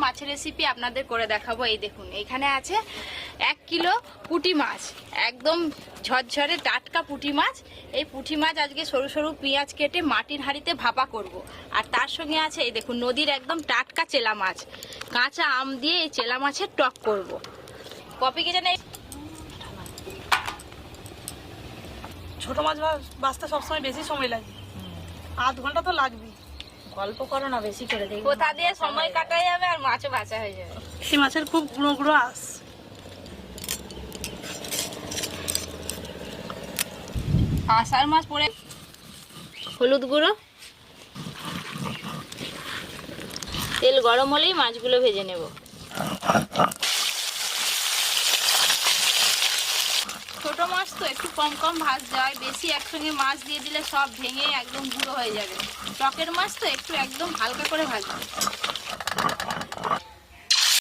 মাছের রেসিপি আপনাদের করে দেখাবো। এই দেখুন এখানে আছে 1 কিলো পুঁটি মাছ, একদম ঝরঝরে টাটকা পুঁটি মাছ। এই পুঁটি মাছ আজকে সরু সরু পেঁয়াজ কেটে মাটির হাঁড়িতে ভাপা করব। আর তার সঙ্গে আছে এই দেখুন নদীর একদম টাটকা চেলা মাছ, কাঁচা আম দিয়ে এই চেলা মাছের টক করব। পপিকে জানে ছোট মাছ বাঁচতে সবসময় বেশি সময় লাগে, আধ ঘন্টা তো লাগবে। গল্প করো না বেশি করে, দেখি কোথা দিয়ে সময় কাটা যাবে আর মাছও বাঁচা হয়ে যাবে। এই মাছের খুব গুঁড়ো গুঁড়ো আঁশ। আষাঢ় মাছ পরে হলুদ গুঁড়ো, তেল গরম হলেই মাছগুলো ভেজে নেব। ছোট মাছ তো একটু কম কম ভাজতে হয়, বেশি একসঙ্গে মাছ দিয়ে দিলে সব ভেঙে একদম গুঁড়ো হয়ে যাবে। টকের মাছ তো একটু একদম হালকা করে ভাজবে।